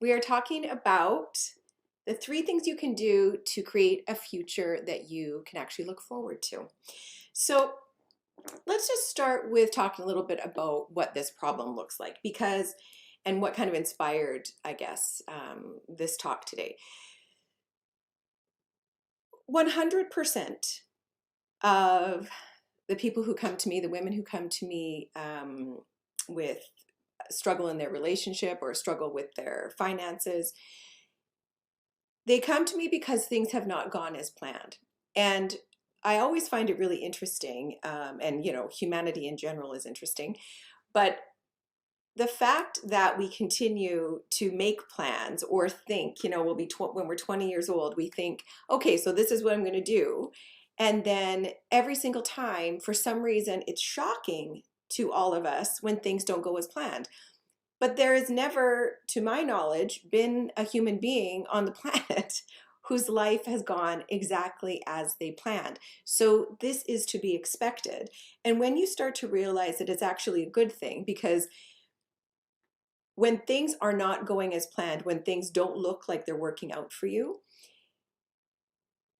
We are talking about the three things you can do to create a future that you can actually look forward to. So let's just start with talking a little bit about what this problem looks like and what kind of inspired, I guess, this talk today. 100% of the people who come to me, the women who come to me with struggle in their relationship or struggle with their finances, they come to me because things have not gone as planned. And I always find it really interesting, and humanity in general is interesting, but the fact that we continue to make plans or think, when we're 20 years old, we think, okay, so this is what I'm going to do. And then every single time, for some reason, it's shocking to all of us when things don't go as planned. But there has never, to my knowledge, been a human being on the planet whose life has gone exactly as they planned. So this is to be expected. And when you start to realize that it's actually a good thing, because when things are not going as planned, when things don't look like they're working out for you,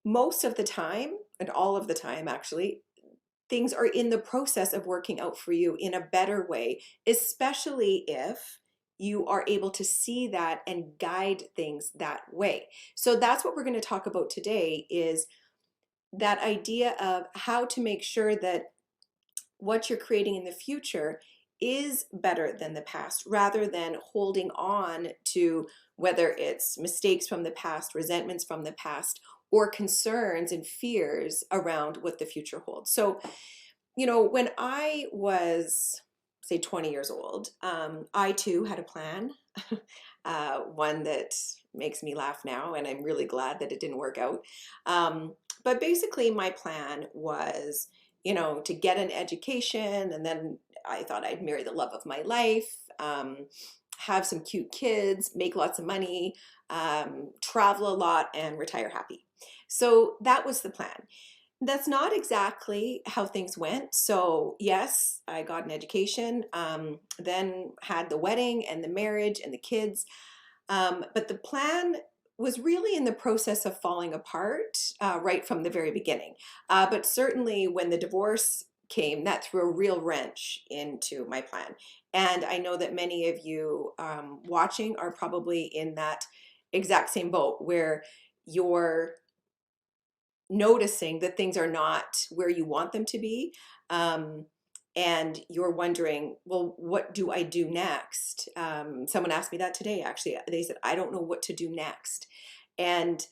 most of the time, and all of the time actually, things are in the process of working out for you in a better way, especially if you are able to see that and guide things that way. So that's what we're going to talk about today, is that idea of how to make sure that what you're creating in the future is better than the past, rather than holding on to whether it's mistakes from the past, resentments from the past, or concerns and fears around what the future holds. So, when I was, say, 20 years old, I too had a plan, one that makes me laugh now, and I'm really glad that it didn't work out. But basically, my plan was, to get an education, and then I thought I'd marry the love of my life, have some cute kids, make lots of money, travel a lot, and retire happy. So that was the plan. That's not exactly how things went. So yes, I got an education, then had the wedding and the marriage and the kids. But the plan was really in the process of falling apart right from the very beginning. But certainly when the divorce came, that threw a real wrench into my plan. And I know that many of you watching are probably in that exact same boat, where you're noticing that things are not where you want them to be. And you're wondering, well, what do I do next? Someone asked me that today, actually. They said, I don't know what to do next. And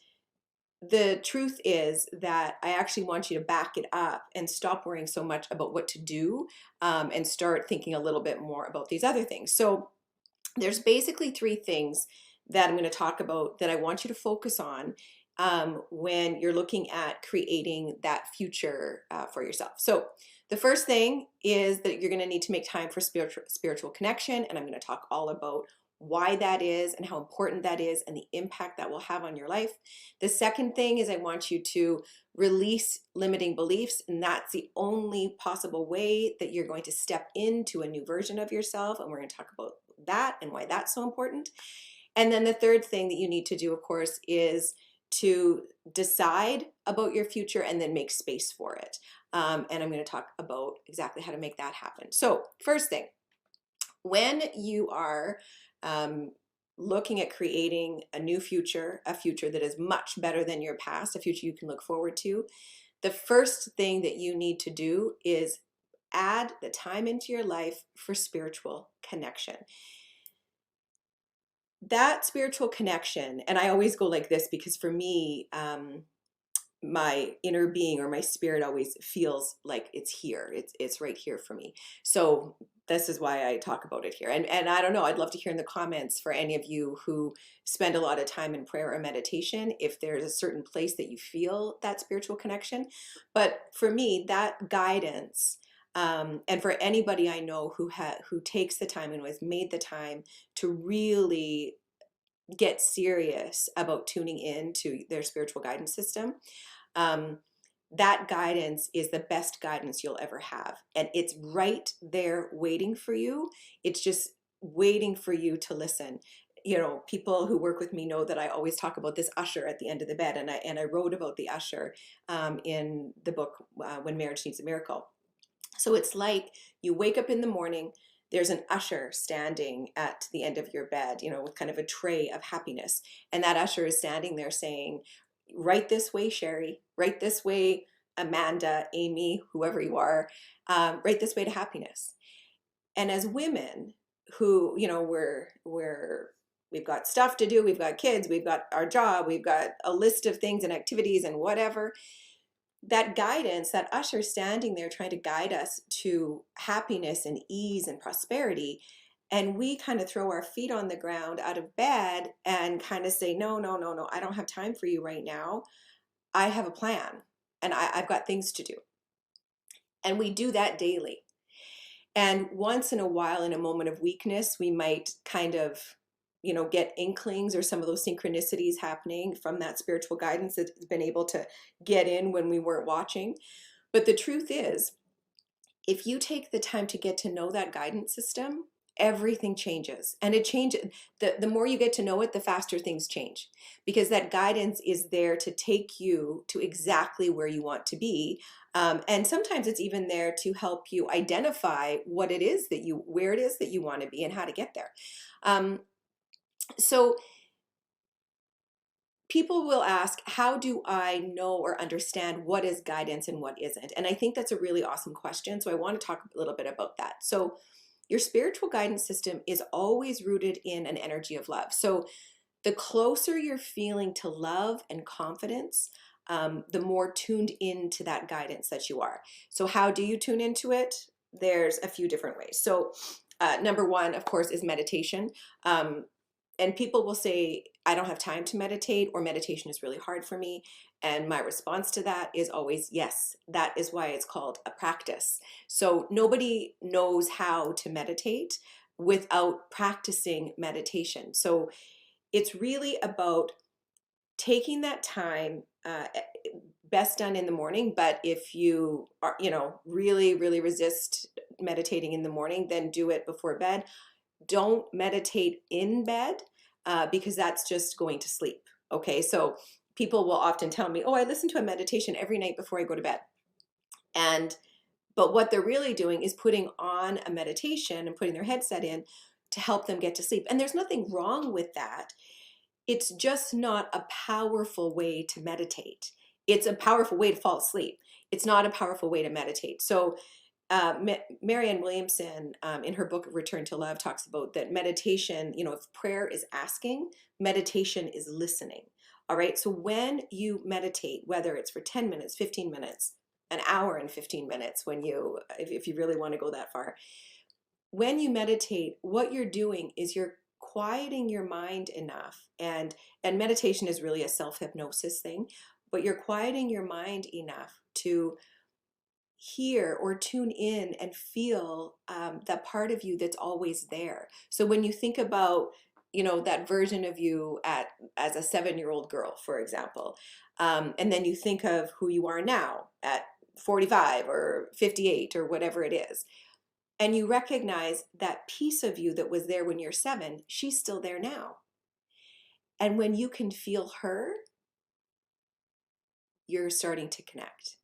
the truth is that I actually want you to back it up and stop worrying so much about what to do, and start thinking a little bit more about these other things. So there's basically three things that I'm going to talk about that I want you to focus on when you're looking at creating that future for yourself. So the first thing is that you're going to need to make time for spiritual connection, and I'm going to talk all about why that is and how important that is and the impact that will have on your life. The second thing is I want you to release limiting beliefs, and that's the only possible way that you're going to step into a new version of yourself, and we're going to talk about that and why that's so important. And then the third thing that you need to do, of course, is to decide about your future and then make space for it. And I'm going to talk about exactly how to make that happen. So first thing, when you are looking at creating a new future, a future that is much better than your past, a future you can look forward to, the first thing that you need to do is add the time into your life for spiritual connection. That spiritual connection, and I always go like this because for me, my inner being or my spirit always feels like it's here. It's right here for me. So this is why I talk about it here. And I don't know, I'd love to hear in the comments for any of you who spend a lot of time in prayer or meditation, if there's a certain place that you feel that spiritual connection. But for me, that guidance, and for anybody I know who takes the time and has made the time to really get serious about tuning in to their spiritual guidance system, that guidance is the best guidance you'll ever have. And it's right there waiting for you. It's just waiting for you to listen. people who work with me know that I always talk about this usher at the end of the bed, and I wrote about the usher in the book When Marriage Needs a Miracle. So it's like you wake up in the morning, there's an usher standing at the end of your bed, with kind of a tray of happiness. And that usher is standing there saying, right this way, Shari, right this way, Amanda, Amy, whoever you are, right this way to happiness. And as women who, we've got stuff to do, we've got kids, we've got our job, we've got a list of things and activities and whatever, that guidance, that usher standing there trying to guide us to happiness and ease and prosperity, and we kind of throw our feet on the ground out of bed and kind of say, no, no, no, no, I don't have time for you right now. I have a plan, and I've got things to do. And we do that daily. And once in a while, in a moment of weakness, we might kind of, get inklings or some of those synchronicities happening from that spiritual guidance that's been able to get in when we weren't watching. But the truth is, if you take the time to get to know that guidance system, everything changes. And it changes. The more you get to know it, the faster things change, because that guidance is there to take you to exactly where you want to be. And sometimes it's even there to help you identify where it is that you want to be and how to get there. So people will ask, how do I know or understand what is guidance and what isn't? And I think that's a really awesome question. So I want to talk a little bit about that. So your spiritual guidance system is always rooted in an energy of love. So the closer you're feeling to love and confidence, the more tuned into that guidance that you are. So how do you tune into it? There's a few different ways. So number one, of course, is meditation. And people will say, I don't have time to meditate, or meditation is really hard for me. And my response to that is always, yes, that is why it's called a practice. So nobody knows how to meditate without practicing meditation. So it's really about taking that time, best done in the morning. But if you are, really, really resist meditating in the morning, then do it before bed. Don't meditate in bed because that's just going to sleep. Okay, so people will often tell me, oh, I listen to a meditation every night before I go to bed. But what they're really doing is putting on a meditation and putting their headset in to help them get to sleep. And there's nothing wrong with that. It's just not a powerful way to meditate. It's a powerful way to fall asleep. It's not a powerful way to meditate. So Marianne Williamson, in her book Return to Love, talks about that meditation, if prayer is asking, meditation is listening. All right. So when you meditate, whether it's for 10 minutes, 15 minutes, an hour and 15 minutes, if you really want to go that far, when you meditate, what you're doing is you're quieting your mind enough, and meditation is really a self-hypnosis thing, but you're quieting your mind enough to hear or tune in and feel that part of you that's always there. So when you think about, that version of you as a 7-year-old girl, for example, and then you think of who you are now at 45 or 58 or whatever it is, and you recognize that piece of you that was there when you're 7, she's still there now. And when you can feel her, you're starting to connect.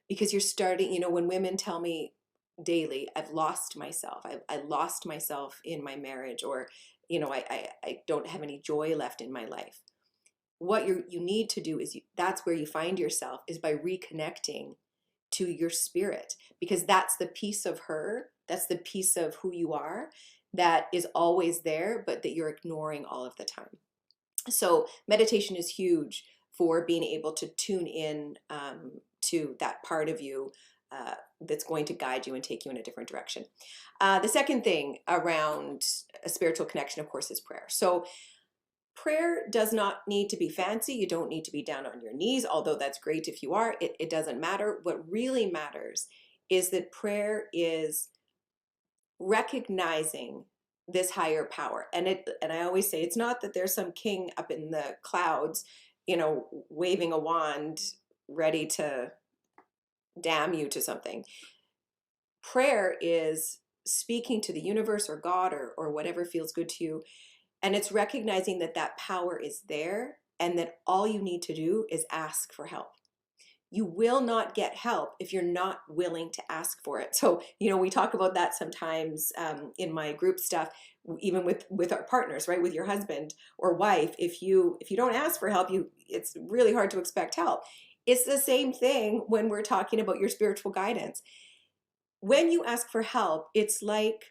Because you're starting, when women tell me daily, I've lost myself. I lost myself in my marriage, or, I don't have any joy left in my life. What you need to do is, that's where you find yourself, is by reconnecting to your spirit, because that's the piece of her, that's the piece of who you are that is always there, but that you're ignoring all of the time. So meditation is huge for being able to tune in to that part of you that's going to guide you and take you in a different direction. The second thing around a spiritual connection, of course, is prayer. So prayer does not need to be fancy. You don't need to be down on your knees, although that's great if you are. It doesn't matter. What really matters is that prayer is recognizing this higher power. And I always say, it's not that there's some king up in the clouds, waving a wand ready to damn you to something. Prayer is speaking to the universe or God or whatever feels good to you, And it's recognizing that that power is there and that all you need to do is ask for help. You will not get help if you're not willing to ask for it. So, we talk about that sometimes in my group stuff, even with our partners, right? With your husband or wife, if you don't ask for help, it's really hard to expect help. It's the same thing when we're talking about your spiritual guidance. When you ask for help, it's like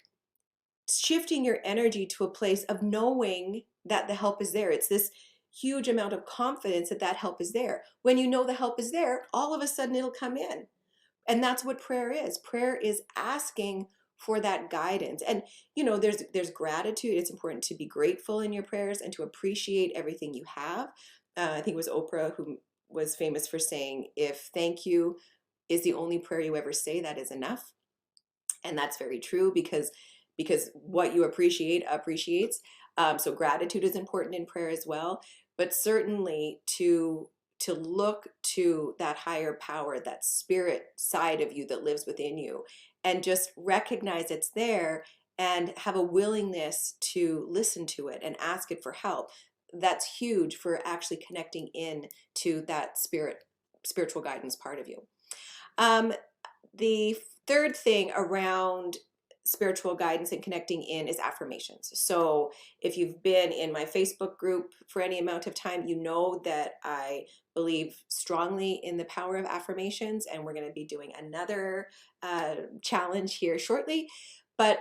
shifting your energy to a place of knowing that the help is there. It's this huge amount of confidence that that help is there. When you know the help is there, all of a sudden it'll come in. And that's what prayer is. Prayer is asking for that guidance. And there's gratitude. It's important to be grateful in your prayers and to appreciate everything you have. I think it was Oprah who was famous for saying, if thank you is the only prayer you ever say, that is enough. And that's very true because what you appreciate appreciates. So gratitude is important in prayer as well, but certainly to look to that higher power, that spirit side of you that lives within you, and just recognize it's there and have a willingness to listen to it and ask it for help. That's huge for actually connecting in to that spiritual guidance part of you. The third thing around spiritual guidance and connecting in is affirmations. So if you've been in my Facebook group for any amount of time, you know that I believe strongly in the power of affirmations, and we're going to be doing another challenge here shortly. But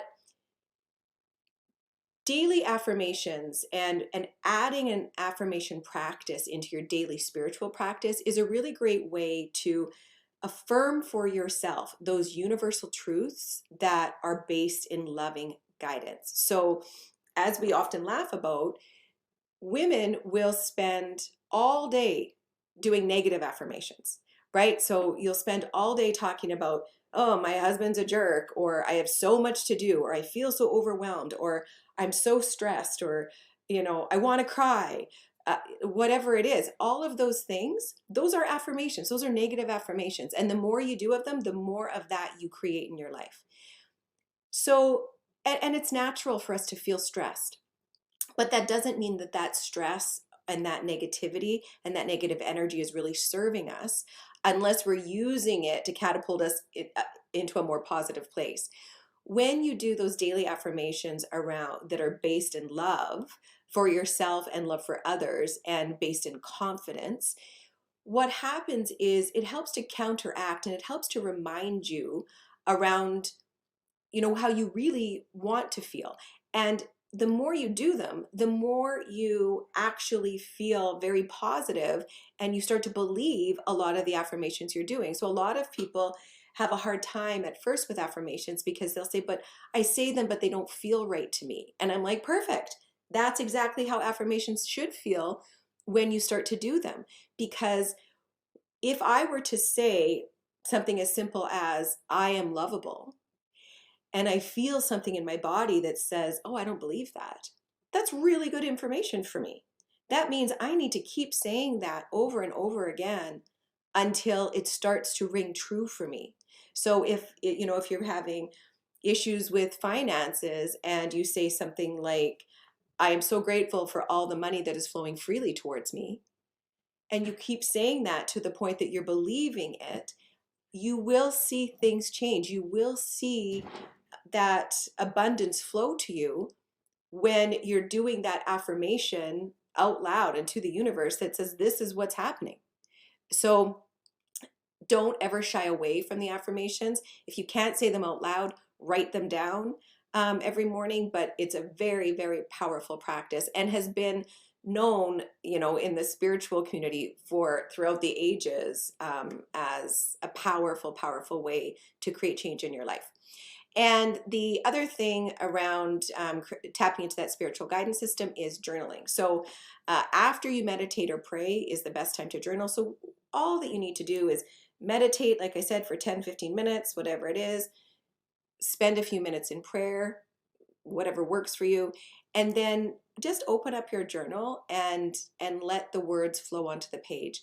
daily affirmations and adding an affirmation practice into your daily spiritual practice is a really great way to affirm for yourself those universal truths that are based in loving guidance. So, as we often laugh about, women will spend all day doing negative affirmations, right? So you'll spend all day talking about, oh, my husband's a jerk, or I have so much to do, or I feel so overwhelmed, or I'm so stressed, or, I want to cry. Whatever it is, all of those things, those are affirmations. Those are negative affirmations. And the more you do of them, the more of that you create in your life. So, and it's natural for us to feel stressed. But that doesn't mean that that stress and that negativity and that negative energy is really serving us unless we're using it to catapult us into a more positive place. When you do those daily affirmations around that are based in love for yourself and love for others and based in confidence, what happens is it helps to counteract and it helps to remind you around how you really want to feel. And the more you do them, the more you actually feel very positive and you start to believe a lot of the affirmations you're doing. So a lot of people have a hard time at first with affirmations because they'll say, but I say them, but they don't feel right to me. And I'm like, perfect. That's exactly how affirmations should feel when you start to do them. Because if I were to say something as simple as, I am lovable, and I feel something in my body that says, oh, I don't believe that, that's really good information for me. That means I need to keep saying that over and over again until it starts to ring true for me. So if you're having issues with finances and you say something like, I am so grateful for all the money that is flowing freely towards me, and you keep saying that to the point that you're believing it, you will see things change. You will see that abundance flow to you when you're doing that affirmation out loud and to the universe that says, this is what's happening. So don't ever shy away from the affirmations. If you can't say them out loud, write them down every morning. But it's a very, very powerful practice and has been known, in the spiritual community for throughout the ages as a powerful, powerful way to create change in your life. And the other thing around tapping into that spiritual guidance system is journaling. So after you meditate or pray is the best time to journal. So all that you need to do is meditate, like I said, for 10-15 minutes, whatever it is. Spend a few minutes in prayer, whatever works for you. And then just open up your journal and let the words flow onto the page.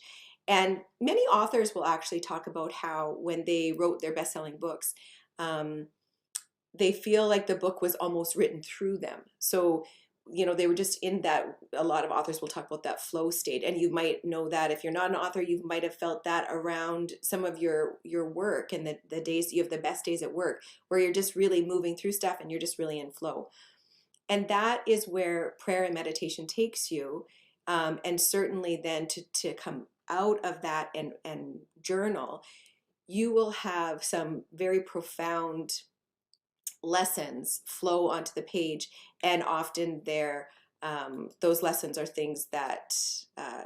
And many authors will actually talk about how when they wrote their best-selling books, they feel like the book was almost written through them. So they were just in that. A lot of authors will talk about that flow state, and you might know that if you're not an author, you might have felt that around some of your work, and the days you have the best days at work, where you're just really moving through stuff and you're just really in flow. And that is where prayer and meditation takes you. And certainly then to come out of that and journal, you will have some very profound lessons flow onto the page. And often those lessons are things that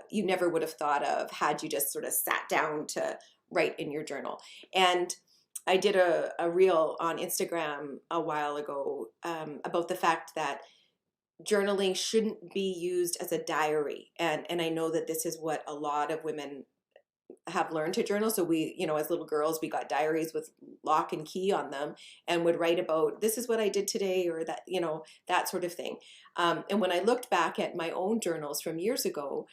you never would have thought of had you just sort of sat down to write in your journal. And I did a reel on Instagram a while ago about the fact that journaling shouldn't be used as a diary. And I know that this is what a lot of women have learned to journal. So we, as little girls, we got diaries with lock and key on them and would write about, this is what I did today, or that, that sort of thing. And when I looked back at my own journals from years ago,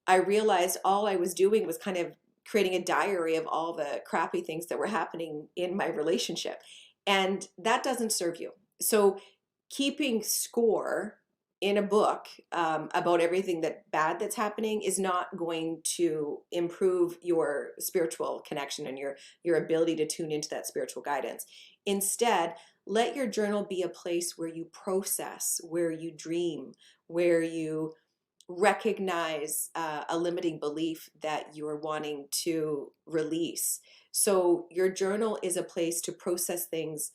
I realized all I was doing was kind of creating a diary of all the crappy things that were happening in my relationship. And that doesn't serve you. So keeping score in a book about everything bad that's happening is not going to improve your spiritual connection and your ability to tune into that spiritual guidance. Instead, let your journal be a place where you process, where you dream, where you recognize a limiting belief that you're wanting to release. So your journal is a place to process things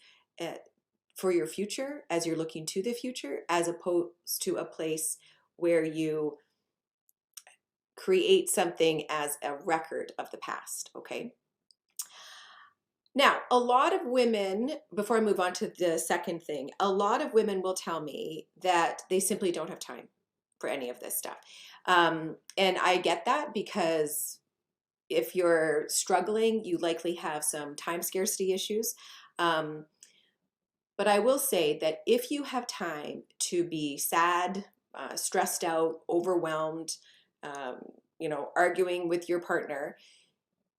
for your future, as you're looking to the future, as opposed to a place where you create something as a record of the past. Okay. Now, a lot of women, before I move on to the second thing, a lot of women will tell me that they simply don't have time for any of this stuff. And I get that, because if you're struggling, you likely have some time scarcity issues. But I will say that if you have time to be sad, stressed out, overwhelmed, arguing with your partner,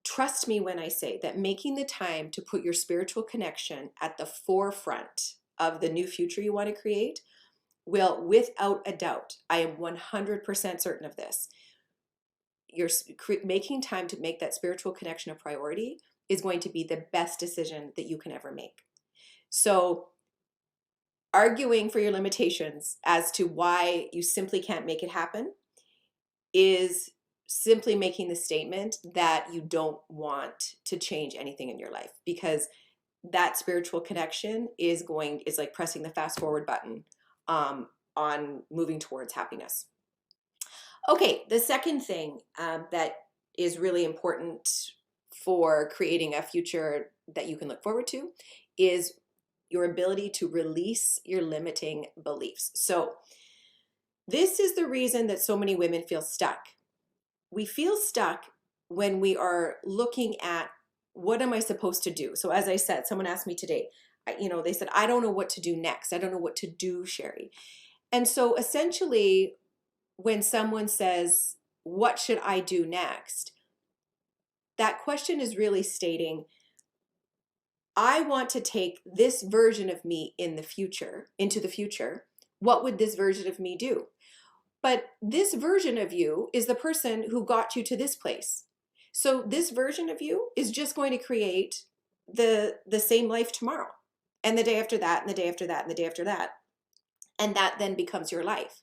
trust me when I say that making the time to put your spiritual connection at the forefront of the new future you want to create will, without a doubt, I am 100% certain of this, you're making time to make that spiritual connection a priority is going to be the best decision that you can ever make. So arguing for your limitations as to why you simply can't make it happen is simply making the statement that you don't want to change anything in your life, because that spiritual connection is like pressing the fast forward button on moving towards happiness. Okay, the second thing that is really important for creating a future that you can look forward to is your ability to release your limiting beliefs. So this is the reason that so many women feel stuck. We feel stuck when we are looking at, what am I supposed to do? So as I said, someone asked me today, they said, I don't know what to do next. I don't know what to do, Shari. And so essentially, when someone says, what should I do next? That question is really stating, I want to take this version of me into the future. What would this version of me do? But this version of you is the person who got you to this place. So this version of you is just going to create the same life tomorrow, and the day after that, and the day after that, and the day after that. And that then becomes your life.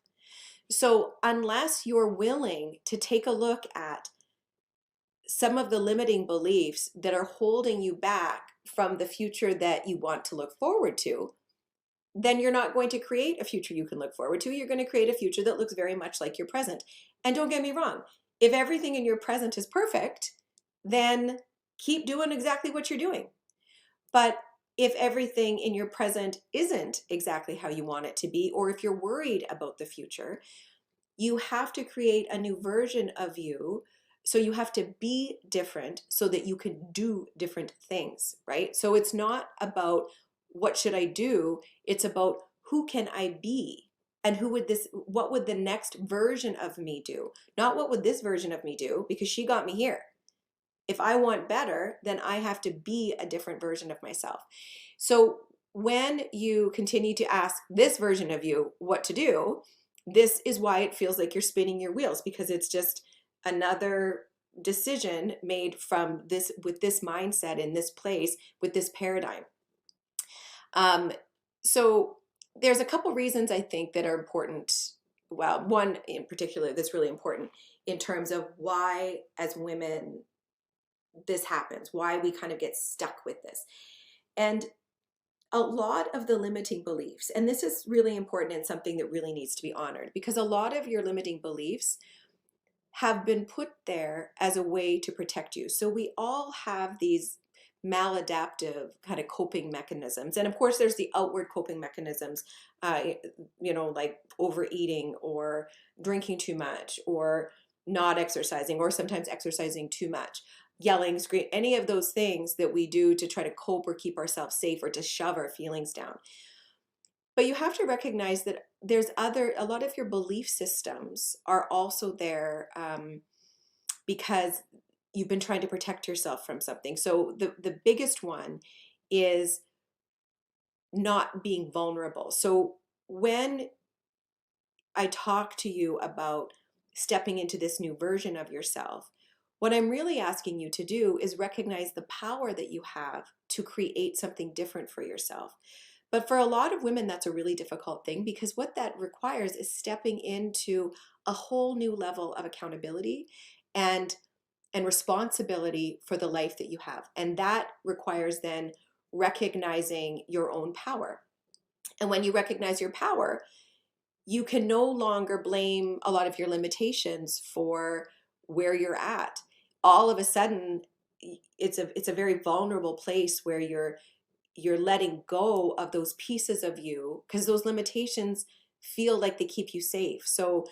So unless you're willing to take a look at some of the limiting beliefs that are holding you back from the future that you want to look forward to, then you're not going to create a future you can look forward to. You're going to create a future that looks very much like your present. And don't get me wrong, if everything in your present is perfect, then keep doing exactly what you're doing. But if everything in your present isn't exactly how you want it to be, or if you're worried about the future, you have to create a new version of you. So you have to be different so that you can do different things, right? So it's not about what should I do? It's about who can I be? And what would the next version of me do? Not what would this version of me do, because she got me here. If I want better, then I have to be a different version of myself. So when you continue to ask this version of you what to do, This is why it feels like you're spinning your wheels, because it's just another decision made from this, with this mindset in this place, with this paradigm. So there's a couple reasons I think that are important. Well, one in particular that's really important in terms of why, as women, this happens, why we kind of get stuck with this. And a lot of the limiting beliefs, and this is really important and something that really needs to be honored, because a lot of your limiting beliefs have been put there as a way to protect you. So we all have these maladaptive kind of coping mechanisms. And of course, there's the outward coping mechanisms, like overeating or drinking too much or not exercising, or sometimes exercising too much, yelling, scream, any of those things that we do to try to cope or keep ourselves safe or to shove our feelings down. But you have to recognize that a lot of your belief systems are also there, because you've been trying to protect yourself from something. So the biggest one is not being vulnerable. So when I talk to you about stepping into this new version of yourself, what I'm really asking you to do is recognize the power that you have to create something different for yourself. But for a lot of women, that's a really difficult thing, because what that requires is stepping into a whole new level of accountability and responsibility for the life that you have. And that requires then recognizing your own power. And when you recognize your power, you can no longer blame a lot of your limitations for where you're at. All of a sudden, it's a very vulnerable place where you're letting go of those pieces of you, because those limitations feel like they keep you safe. So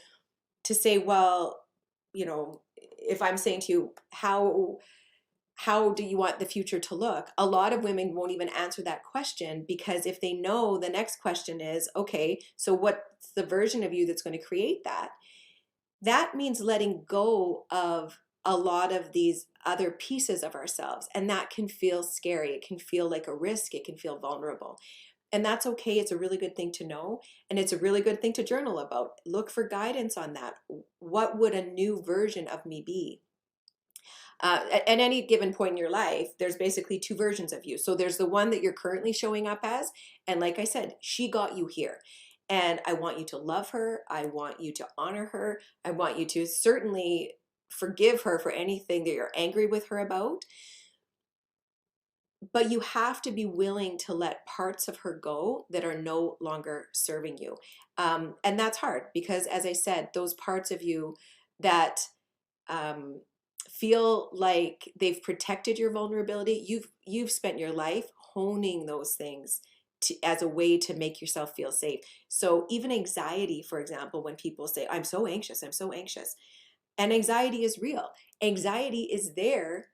to say, well, if I'm saying to you, how do you want the future to look? A lot of women won't even answer that question, because if they know the next question is, okay, so what's the version of you that's going to create that? That means letting go of a lot of these other pieces of ourselves. And that can feel scary. It can feel like a risk. It can feel vulnerable. And that's okay. It's a really good thing to know. And it's a really good thing to journal about. Look for guidance on that. What would a new version of me be? At any given point in your life, there's basically two versions of you. So there's the one that you're currently showing up as. And like I said, she got you here. And I want you to love her. I want you to honor her. I want you to certainly forgive her for anything that you're angry with her about. But you have to be willing to let parts of her go that are no longer serving you. And that's hard, because, as I said, those parts of you that um, feel like they've protected your vulnerability, you've spent your life honing those things as a way to make yourself feel safe. So even anxiety, for example, when people say, I'm so anxious, and anxiety is real. Anxiety is there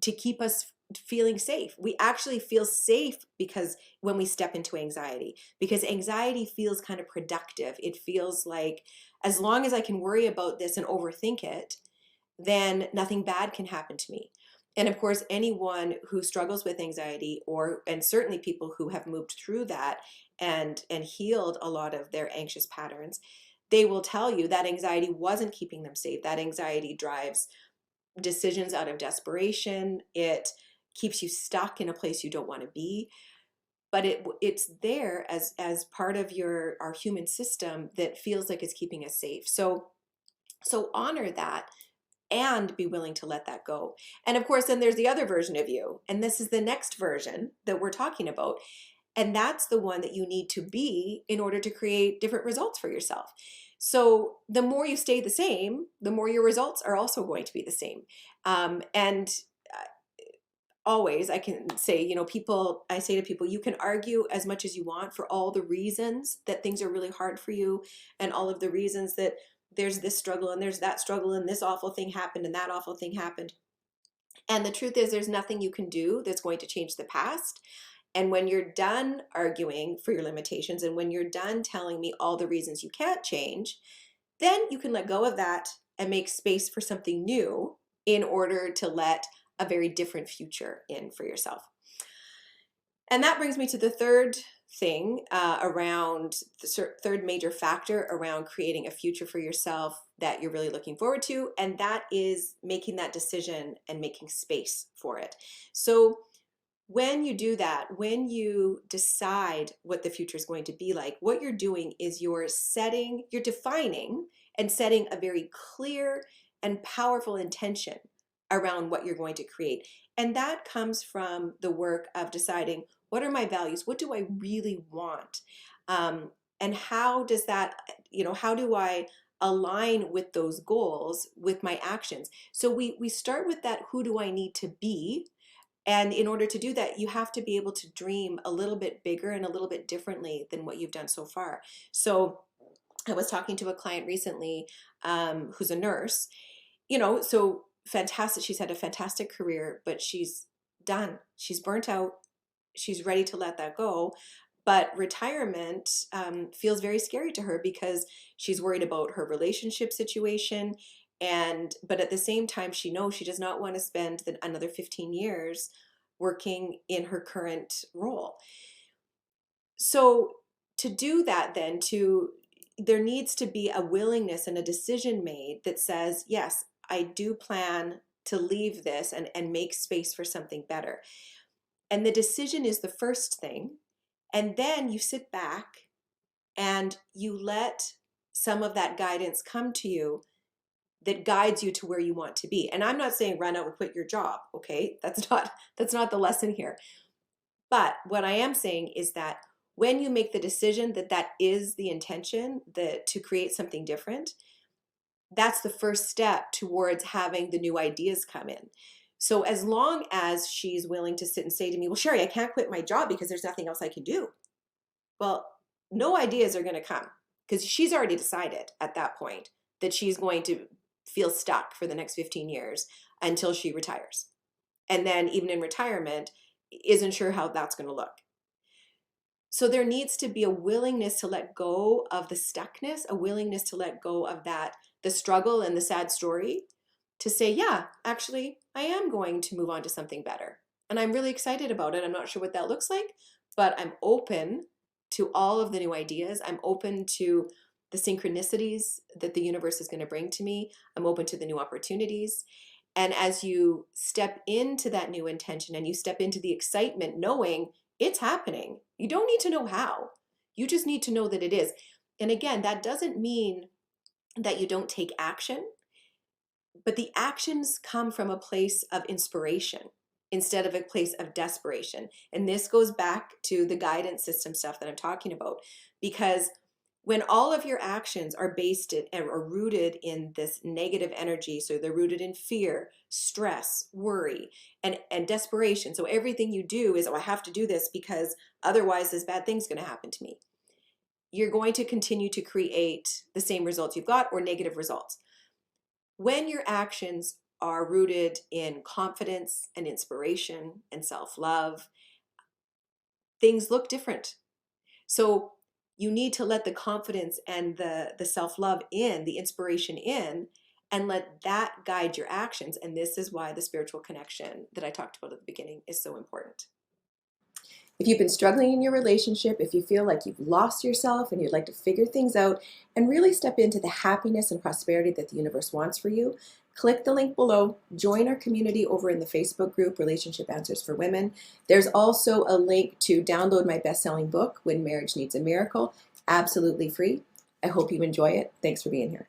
to keep us feeling safe. We actually feel safe because when we step into anxiety, because anxiety feels kind of productive. It feels like, as long as I can worry about this and overthink it, then nothing bad can happen to me. And of course, anyone who struggles with anxiety, and certainly people who have moved through that and healed a lot of their anxious patterns, they will tell you that anxiety wasn't keeping them safe. That anxiety drives decisions out of desperation. It keeps you stuck in a place you don't want to be. But it's there as part of our human system that feels like it's keeping us safe. So honor that and be willing to let that go. And of course, then there's the other version of you. And this is the next version that we're talking about. And that's the one that you need to be in order to create different results for yourself. So the more you stay the same, the more your results are also going to be the same. And always I can say, I say to people, you can argue as much as you want for all the reasons that things are really hard for you, and all of the reasons that there's this struggle and there's that struggle and this awful thing happened and that awful thing happened. And the truth is, there's nothing you can do that's going to change the past. And when you're done arguing for your limitations, and when you're done telling me all the reasons you can't change, then you can let go of that and make space for something new in order to let a very different future in for yourself. And that brings me to the third thing around the third major factor around creating a future for yourself that you're really looking forward to, and that is making that decision and making space for it. So when you do that, when you decide what the future is going to be like, what you're doing is you're defining and setting a very clear and powerful intention around what you're going to create. And that comes from the work of deciding, what are my values? What do I really want? And how does that, how do I align with those goals with my actions? So we start with that, who do I need to be? And in order to do that, you have to be able to dream a little bit bigger and a little bit differently than what you've done so far. So I was talking to a client recently who's a nurse, so fantastic. She's had a fantastic career, but she's done. She's burnt out. She's ready to let that go. But retirement feels very scary to her because she's worried about her relationship situation. But at the same time, she knows she does not want to spend another 15 years working in her current role. So to do that, there needs to be a willingness and a decision made that says, yes, I do plan to leave this and make space for something better. And the decision is the first thing. And then you sit back and you let some of that guidance come to you that guides you to where you want to be. And I'm not saying run out and quit your job, okay? That's not the lesson here. But what I am saying is that when you make the decision that is the intention, to create something different, that's the first step towards having the new ideas come in. So as long as she's willing to sit and say to me, well, Shari, I can't quit my job because there's nothing else I can do. Well, no ideas are going to come because she's already decided at that point that she's going to feel stuck for the next 15 years until she retires. And then even in retirement, isn't sure how that's going to look. So there needs to be a willingness to let go of the stuckness, a willingness to let go of the struggle and the sad story, to say, yeah, actually, I am going to move on to something better. And I'm really excited about it. I'm not sure what that looks like, but I'm open to all of the new ideas. I'm open to the synchronicities that the universe is going to bring to me. I'm open to the new opportunities. And as you step into that new intention and you step into the excitement, knowing it's happening, you don't need to know how. You just need to know that it is. And again, that doesn't mean that you don't take action, but the actions come from a place of inspiration instead of a place of desperation. And this goes back to the guidance system stuff that I'm talking about, because when all of your actions are based in or rooted in this negative energy, so they're rooted in fear, stress, worry, and desperation. So everything you do is, oh, I have to do this because otherwise this bad thing's going to happen to me. You're going to continue to create the same results you've got or negative results. When your actions are rooted in confidence and inspiration and self-love, things look different. So you need to let the confidence and the self-love in, the inspiration in, and let that guide your actions. And this is why the spiritual connection that I talked about at the beginning is so important. If you've been struggling in your relationship, if you feel like you've lost yourself and you'd like to figure things out and really step into the happiness and prosperity that the universe wants for you, click the link below, join our community over in the Facebook group, Relationship Answers for Women. There's also a link to download my best-selling book, When Marriage Needs a Miracle, absolutely free. I hope you enjoy it. Thanks for being here.